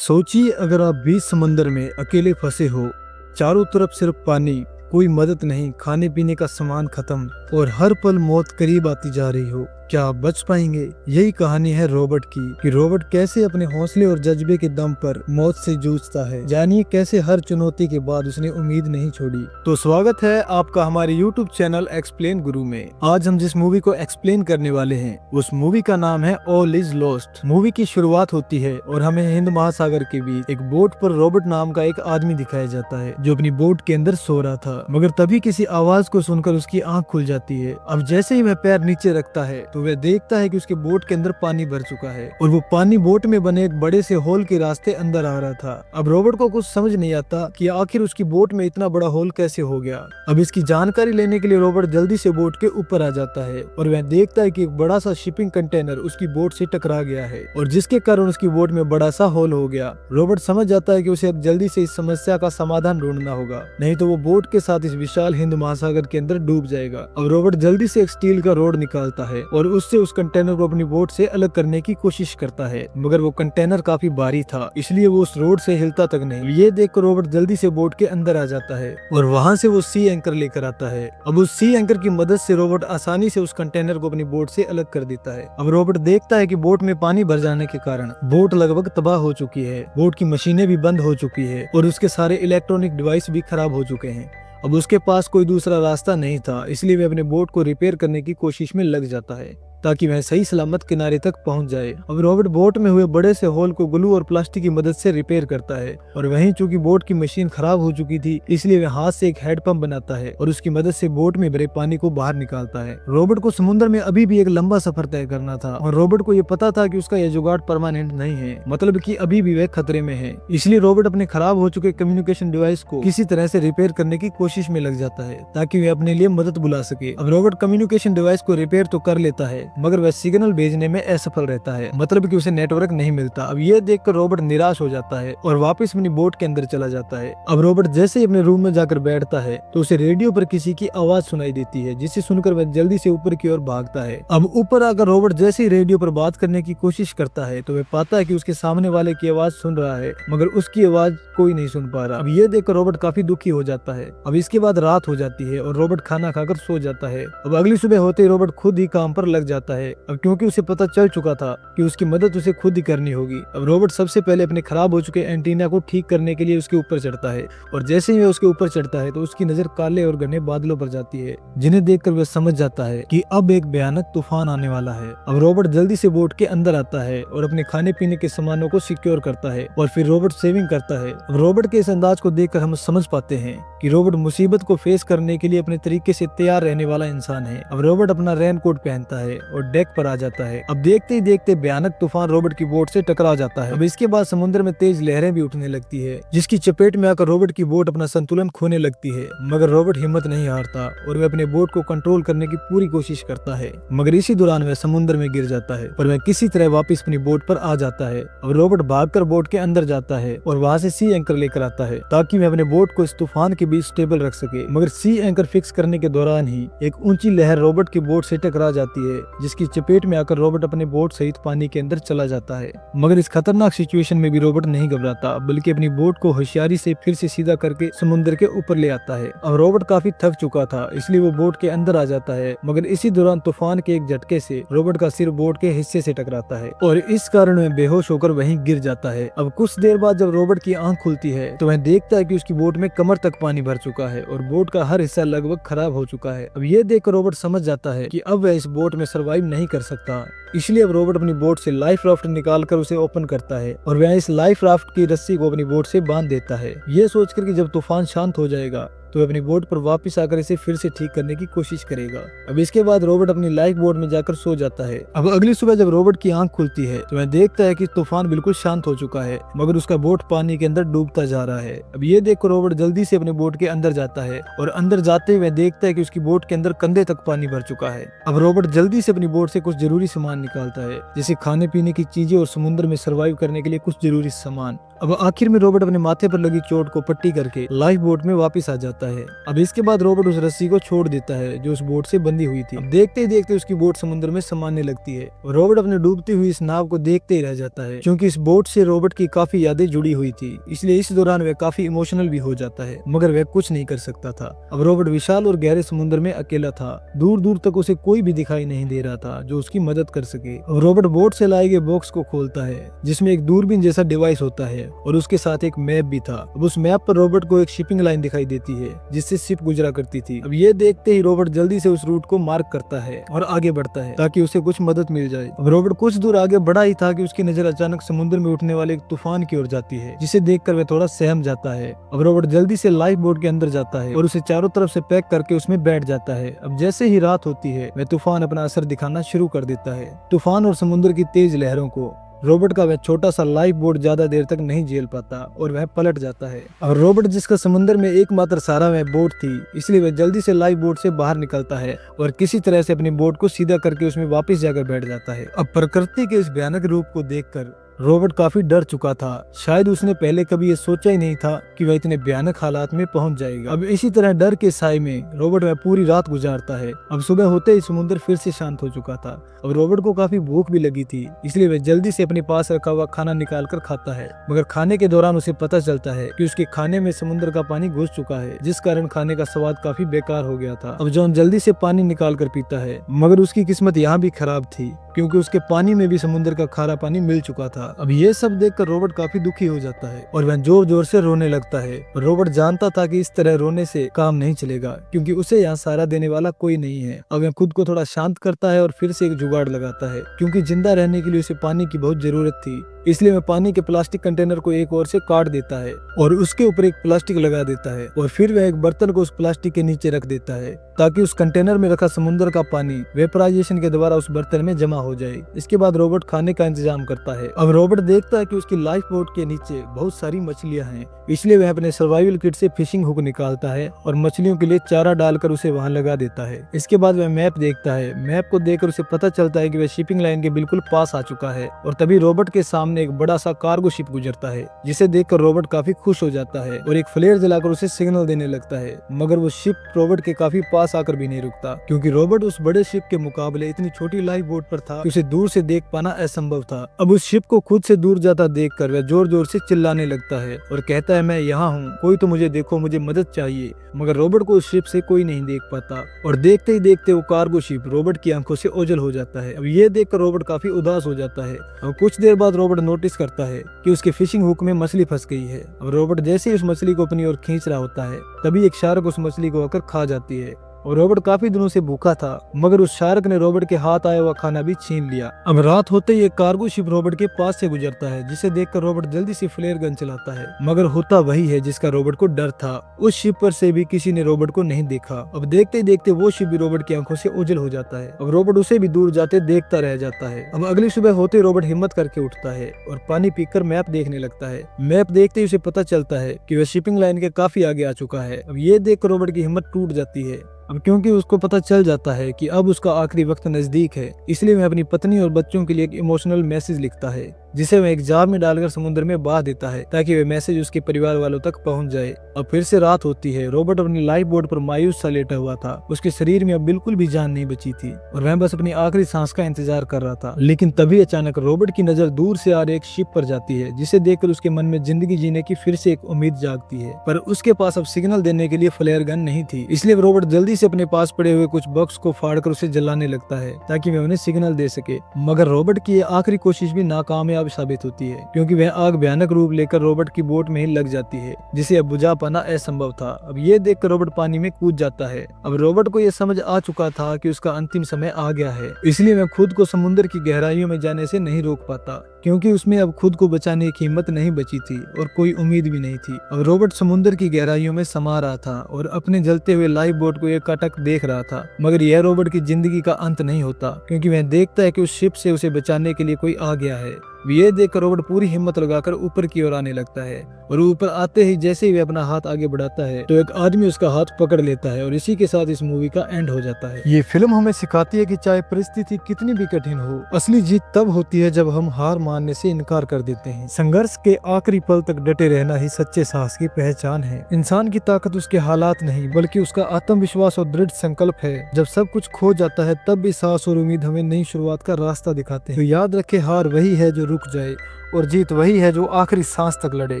सोचिए अगर आप बीच समंदर में अकेले फंसे हो, चारों तरफ सिर्फ पानी, कोई मदद नहीं, खाने पीने का सामान खत्म और हर पल मौत करीब आती जा रही हो, क्या आप बच पाएंगे? यही कहानी है रॉबर्ट की कि रॉबर्ट कैसे अपने हौसले और जज्बे के दम पर मौत से जूझता है। जानिए कैसे हर चुनौती के बाद उसने उम्मीद नहीं छोड़ी। तो स्वागत है आपका हमारे YouTube चैनल एक्सप्लेन गुरु में। आज हम जिस मूवी को एक्सप्लेन करने वाले हैं उस मूवी का नाम है ऑल इज लॉस्ट। मूवी की शुरुआत होती है और हमें हिंद महासागर के बीच एक बोट पर रॉबर्ट नाम का एक आदमी दिखाया जाता है जो अपनी बोट के अंदर सो रहा था, मगर तभी किसी आवाज को सुनकर उसकी आंख खुल जाती है। अब जैसे ही वह पैर नीचे रखता है तो वह देखता है कि उसके बोट के अंदर पानी भर चुका है और वो पानी बोट में बने एक बड़े से होल के रास्ते अंदर आ रहा था। अब रॉबर्ट को कुछ समझ नहीं आता कि आखिर उसकी बोट में इतना बड़ा होल कैसे हो गया। अब इसकी जानकारी लेने के लिए रॉबर्ट जल्दी से बोट के ऊपर आ जाता है और वह देखता है कि एक बड़ा सा शिपिंग कंटेनर उसकी बोट से टकरा गया है और जिसके कारण उसकी बोट में बड़ा सा होल हो गया। रॉबर्ट समझ जाता है कि उसे अब जल्दी से इस समस्या का समाधान ढूंढना होगा, नहीं तो वो बोट के साथ इस विशाल हिंद महासागर के अंदर डूब जाएगा। अब रॉबर्ट जल्दी से एक स्टील का रोड निकालता है और उससे उस कंटेनर को अपनी बोट से अलग करने की कोशिश करता है, मगर वो कंटेनर काफी भारी था इसलिए वो उस रोड से हिलता तक नहीं। ये देखकर रॉबर्ट जल्दी से बोट के अंदर आ जाता है और वहां से वो सी एंकर लेकर आता है। अब उस सी एंकर की मदद से रॉबर्ट आसानी से उस कंटेनर को अपनी बोट से अलग कर देता है। अब रॉबर्ट देखता है कि बोट में पानी भर जाने के कारण बोट लगभग तबाह हो चुकी है, बोट की मशीनें भी बंद हो चुकी है और उसके सारे इलेक्ट्रॉनिक डिवाइस भी खराब हो चुके हैं। अब उसके पास कोई दूसरा रास्ता नहीं था, इसलिए वह अपने बोट को रिपेयर करने की कोशिश में लग जाता है ताकि वह सही सलामत किनारे तक पहुंच जाए। अब रॉबर्ट बोट में हुए बड़े से होल को ग्लू और प्लास्टिक की मदद से रिपेयर करता है और वहीं चूंकि बोट की मशीन खराब हो चुकी थी इसलिए वह हाथ से एक हेड पंप बनाता है और उसकी मदद से बोट में भरे पानी को बाहर निकालता है। रॉबर्ट को समुद्र में अभी भी एक लंबा सफर तय करना था और रॉबर्ट को यह पता था कि उसका यह जुगाड़ परमानेंट नहीं है, मतलब कि अभी भी वह खतरे में है। इसलिए रॉबर्ट अपने खराब हो चुके कम्युनिकेशन डिवाइस को किसी तरह से रिपेयर करने की कोशिश में लग जाता है ताकि वह अपने लिए मदद बुला सके। अब रॉबर्ट कम्युनिकेशन डिवाइस को रिपेयर तो कर लेता है मगर वह सिग्नल भेजने में असफल रहता है, मतलब कि उसे नेटवर्क नहीं मिलता। अब यह देखकर रॉबर्ट निराश हो जाता है और वापस अपनी बोट के अंदर चला जाता है। अब रॉबर्ट जैसे ही अपने रूम में जाकर बैठता है तो उसे रेडियो पर किसी की आवाज सुनाई देती है, जिसे सुनकर वह जल्दी से ऊपर की ओर भागता है। अब ऊपर आकर रॉबर्ट जैसे ही रेडियो पर बात करने की कोशिश करता है तो वह पाता है कि उसके सामने वाले की आवाज सुन रहा है मगर उसकी आवाज कोई नहीं सुन पा रहा। अब यह देखकर रॉबर्ट काफी दुखी हो जाता है। अब इसके बाद रात हो जाती है और रॉबर्ट खाना खाकर सो जाता है। अब अगली सुबह होते ही रॉबर्ट खुद ही काम पर लग जाता है, अब क्योंकि उसे पता चल चुका था कि उसकी मदद उसे खुद ही करनी होगी। अब रॉबर्ट सबसे पहले अपने खराब हो चुके एंटीना को ठीक करने के लिए उसके ऊपर चढ़ता है और जैसे ही वह उसके ऊपर चढ़ता है तो उसकी नजर काले और घने बादलों पर जाती है, जिन्हें देखकर वह समझ जाता है कि अब एक भयानक तूफान आने वाला है। अब रॉबर्ट जल्दी से बोट के अंदर आता है और अपने खाने पीने के सामानों को सिक्योर करता है और फिर रॉबर्ट सेविंग करता है। अब रॉबर्ट के इस अंदाज को देखकर हम समझ पाते हैं कि रॉबर्ट मुसीबत को फेस करने के लिए अपने तरीके से तैयार रहने वाला इंसान है। अब रॉबर्ट अपना रेन कोट पहनता है और डेक पर आ जाता है। अब देखते ही देखते भयानक तूफान रॉबर्ट की बोट से टकरा जाता है। अब इसके बाद समुद्र में तेज लहरें भी उठने लगती है, जिसकी चपेट में आकर रॉबर्ट की बोट अपना संतुलन खोने लगती है, मगर रॉबर्ट हिम्मत नहीं हारता और वह अपने बोट को कंट्रोल करने की पूरी कोशिश करता है, मगर इसी दौरान वह समुद्र में गिर जाता है पर वह किसी तरह वापस अपनी बोट पर आ जाता है। अब रॉबर्ट भागकर बोट के अंदर जाता है और वहां से सी एंकर लेकर आता है ताकि वह अपने बोट को इस तूफान के बीच स्टेबल रख सके, मगर सी एंकर फिक्स करने के दौरान ही एक ऊंची लहर रॉबर्ट की बोट से टकरा जाती है, जिसकी चपेट में आकर रॉबर्ट अपने बोट सहित पानी के अंदर चला जाता है। मगर इस खतरनाक सिचुएशन में भी रॉबर्ट नहीं घबराता, बल्कि अपनी बोट को होशियारी से फिर से सीधा करके समुद्र के ऊपर ले आता है। अब रॉबर्ट काफी थक चुका था इसलिए वो बोट के अंदर आ जाता है, मगर इसी दौरान तूफान के एक झटके से रॉबर्ट का सिर बोट के हिस्से से टकराता है और इस कारण वह बेहोश होकर वहीं गिर जाता है। अब कुछ देर बाद जब रॉबर्ट की आंख खुलती है तो वह देखता है कि उसकी बोट में कमर तक पानी भर चुका है और बोट का हर हिस्सा लगभग खराब हो चुका है। अब ये देखकर रॉबर्ट समझ जाता है कि अब वह इस बोट में सरवाइव नहीं कर सकता, इसलिए अब रॉबर्ट अपनी बोट से लाइफ राफ्ट निकालकर उसे ओपन करता है और वह इस लाइफ राफ्ट की रस्सी को अपनी बोट से बांध देता है, ये सोचकर कि जब तूफान शांत हो जाएगा तो वह अपनी बोट पर वापस आकर इसे फिर से ठीक करने की कोशिश करेगा। अब इसके बाद रॉबर्ट अपनी लाइफ बोट में जाकर सो जाता है। अब अगली सुबह जब रॉबर्ट की आंख खुलती है तो वह देखता है कि तूफान बिल्कुल शांत हो चुका है, मगर उसका बोट पानी के अंदर डूबता जा रहा है। अब ये देखकर रॉबर्ट जल्दी से अपने बोट के अंदर जाता है और अंदर जाते ही वह देखता है कि उसकी बोट के अंदर कंधे तक पानी भर चुका है। अब रॉबर्ट जल्दी से अपनी बोट से कुछ जरूरी सामान निकालता है, जैसे खाने पीने की चीजें और समुद्र में सर्वाइव करने के लिए कुछ जरूरी सामान। अब आखिर में रोबोट अपने माथे पर लगी चोट को पट्टी करके लाइफ बोट में वापस आ जाता है। अब इसके बाद रोबोट उस रस्सी को छोड़ देता है जो उस बोट से बंधी हुई थी। अब देखते ही देखते उसकी बोट समुद्र में समाने लगती है और रोबोट अपने डूबती हुई इस नाव को देखते ही रह जाता है, क्योंकि इस बोट से रोबोट की काफी यादें जुड़ी हुई थी, इसलिए इस दौरान वह काफी इमोशनल भी हो जाता है, मगर वह कुछ नहीं कर सकता था। अब रोबोट विशाल और गहरे समुद्र में अकेला था। दूर दूर तक उसे कोई भी दिखाई नहीं दे रहा था जो उसकी मदद कर सके। अब रोबोट बोट से लाए गए बॉक्स को खोलता है जिसमें एक दूरबीन जैसा डिवाइस होता है और उसके साथ एक मैप भी था। अब उस मैप पर रोबोट को एक शिपिंग लाइन दिखाई देती है जिससे शिप गुजरा करती थी। अब ये देखते ही रोबोट जल्दी से उस रूट को मार्क करता है और आगे बढ़ता है ताकि उसे कुछ मदद मिल जाए। अब रोबोट कुछ दूर आगे बढ़ा ही था कि उसकी नजर अचानक समुद्र में उठने वाले एक तूफान की ओर जाती है, जिसे देखकर वह थोड़ा सहम जाता है। अब रोबोट जल्दी से लाइफ बोट के अंदर जाता है और उसे चारों तरफ से पैक करके उसमें बैठ जाता है। अब जैसे ही रात होती है वह तूफान अपना असर दिखाना शुरू कर देता है। तूफान और समुद्र की तेज लहरों को रोबोट का वह छोटा सा लाइफ बोट ज्यादा देर तक नहीं झेल पाता और वह पलट जाता है। और रोबोट जिसका समुद्र में एकमात्र सहारा वह बोट थी, इसलिए वह जल्दी से लाइफ बोट से बाहर निकलता है और किसी तरह से अपनी बोट को सीधा करके उसमें वापस जाकर बैठ जाता है। अब प्रकृति के इस भयानक रूप को देखकर रोबोट काफी डर चुका था। शायद उसने पहले कभी ये सोचा ही नहीं था कि वह इतने भयानक हालात में पहुंच जाएगा। अब इसी तरह डर के साए में रोबोट वह पूरी रात गुजारता है। अब सुबह होते ही समुद्र फिर से शांत हो चुका था। अब रोबोट को काफी भूख भी लगी थी, इसलिए वह जल्दी से अपने पास रखा हुआ खाना निकाल कर खाता है, मगर खाने के दौरान उसे पता चलता है कि उसके खाने में समुद्र का पानी घुस चुका है, जिस कारण खाने का स्वाद काफी बेकार हो गया था। अब जॉन जल्दी से पानी निकाल कर पीता है, मगर उसकी किस्मत यहाँ भी खराब थी क्योंकि उसके पानी में भी समुद्र का खारा पानी मिल चुका था। अब ये सब देखकर रोबोट काफी दुखी हो जाता है और वह जोर जोर से रोने लगता है। रोबोट जानता था कि इस तरह रोने से काम नहीं चलेगा क्योंकि उसे यहाँ सहारा देने वाला कोई नहीं है। अब वह खुद को थोड़ा शांत करता है और फिर से एक जुगाड़ लगाता है, क्योंकि जिंदा रहने के लिए उसे पानी की बहुत जरूरत थी। इसलिए वह पानी के प्लास्टिक कंटेनर को एक ओर से काट देता है और उसके ऊपर एक प्लास्टिक लगा देता है और फिर वह एक बर्तन को उस प्लास्टिक के नीचे रख देता है ताकि उस कंटेनर में रखा समुद्र का पानी वेपराइजेशन के द्वारा उस बर्तन में जमा हो जाए। इसके बाद रोबोट खाने का इंतजाम करता है। अब रोबोट देखता है कि उसकी लाइफ बोट के नीचे बहुत सारी मछलियां हैं, इसलिए वह अपने सर्वाइवल किट से फिशिंग हुक निकालता है और मछलियों के लिए चारा डालकर उसे वहां लगा देता है। इसके बाद वह मैप देखता है। मैप को देखकर उसे पता चलता है कि वह शिपिंग लाइन के बिल्कुल पास आ चुका है और तभी रोबोट के सामने एक बड़ा सा कार्गो शिप गुजरता है, जिसे देखकर रोबोट काफी खुश हो जाता है और एक फ्लेयर जलाकर उसे सिग्नल देने लगता है। मगर वो शिप रोबोट के काफी पास आकर भी नहीं रुकता, क्योंकि रोबोट उस बड़े शिप के मुकाबले इतनी छोटी लाइफ बोट पर था कि उसे दूर से देख पाना असंभव था। अब उस शिप को खुद से दूर जाता देखकर वह जोर जोर से चिल्लाने लगता है और कहता है, मैं यहाँ हूँ, कोई तो मुझे देखो, मुझे मदद चाहिए। मगर रोबोट को उस शिप से कोई नहीं देख पाता और देखते ही देखते वो कार्गो शिप रोबोट की आंखों से ओझल हो जाता है। अब ये देखकर रोबोट काफी उदास हो जाता है। अब कुछ देर बाद रोबोट नोटिस करता है कि उसके फिशिंग हुक में मछली फंस गई है। अब रोबोट जैसे ही उस मछली को अपनी ओर खींच रहा होता है, तभी एक शार्क उस मछली को आकर खा जाती है और रोबोट काफी दिनों से भूखा था, मगर उस शार्क ने रोबोट के हाथ आया हुआ खाना भी छीन लिया। अब रात होते ही एक कार्गो शिप रोबोट के पास से गुजरता है, जिसे देखकर रोबोट जल्दी से फ्लेयर गन चलाता है, मगर होता वही है जिसका रोबोट को डर था। उस शिप पर से भी किसी ने रोबोट को नहीं देखा। अब देखते ही देखते वो शिप भी रोबोट की आंखों से ओझल हो जाता है। अब रोबोट उसे भी दूर जाते देखता रह जाता है। अब अगली सुबह होते रोबोट हिम्मत करके उठता है और पानी पीकर मैप देखने लगता है। मैप देखते ही उसे पता चलता है कि वह शिपिंग लाइन के काफी आगे आ चुका है। अब ये देखकर रोबोट की हिम्मत टूट जाती है। अब क्योंकि उसको पता चल जाता है कि अब उसका आखिरी वक्त नजदीक है, इसलिए वह अपनी पत्नी और बच्चों के लिए एक इमोशनल मैसेज लिखता है, जिसे वह एक जार में डालकर समुद्र में बहा देता है ताकि वह मैसेज उसके परिवार वालों तक पहुंच जाए। अब फिर से रात होती है। रोबोट अपनी लाइफ बोट पर मायूस सा लेटा हुआ था। उसके शरीर में अब बिल्कुल भी जान नहीं बची थी और वह बस अपनी आखिरी सांस का इंतजार कर रहा था। लेकिन तभी अचानक रोबोट की नजर दूर से आ रही एक शिप पर जाती है, जिसे देखकर उसके मन में जिंदगी जीने की फिर से एक उम्मीद जागती है। पर उसके पास अब सिग्नल देने के लिए फ्लेयर गन नहीं थी, इसलिए रोबोट जल्दी से अपने पास पड़े हुए कुछ बॉक्स को फाड़कर उसे जलाने लगता है ताकि वह उन्हें सिग्नल दे सके। मगर रोबोट की ये आखिरी कोशिश भी नाकामयाब साबित होती है, क्योंकि वह आग भयानक रूप लेकर रोबोट की बोट में ही लग जाती है, जिसे अब बुझा पाना असंभव था। अब ये देखकर रोबोट पानी में कूद जाता है। अब रोबोट को यह समझ आ चुका था कि उसका अंतिम समय आ गया है, इसलिए वह खुद को समुद्र की गहराइयों में जाने से नहीं रोक पाता, क्योंकि उसमें अब खुद को बचाने की हिम्मत नहीं बची थी और कोई उम्मीद भी नहीं थी। अब रोबोट समुद्र की गहराइयों में समा रहा था और अपने जलते हुए लाइफ बोट को एक अटक देख रहा था। मगर यह रोबोट की जिंदगी का अंत नहीं होता, क्योंकि वह देखता है कि उस शिप से उसे बचाने के लिए कोई आ गया है ये देखकर रॉबर्ट पूरी हिम्मत लगाकर ऊपर की ओर आने लगता है और ऊपर आते ही जैसे ही वह अपना हाथ आगे बढ़ाता है तो एक आदमी उसका हाथ पकड़ लेता है और इसी के साथ इस मूवी का एंड हो जाता है। ये फिल्म हमें सिखाती है कि चाहे परिस्थिति कितनी भी कठिन हो, असली जीत तब होती है जब हम हार मानने से इनकार कर देते हैं। संघर्ष के आखिरी पल तक डटे रहना ही सच्चे साहस की पहचान है। इंसान की ताकत उसके हालात नहीं बल्कि उसका आत्मविश्वास और दृढ़ संकल्प है। जब सब कुछ खो जाता है तब भी साहस और उम्मीद हमें नई शुरुआत का रास्ता दिखाते हैं। तो याद रखे, हार वही है जो रुक जाए और जीत वही है जो आखिरी सांस तक लड़े।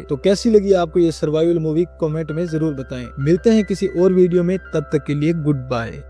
तो कैसी लगी आपको ये सर्वाइवल मूवी, कमेंट में जरूर बताएं। मिलते हैं किसी और वीडियो में, तब तक के लिए गुड बाय।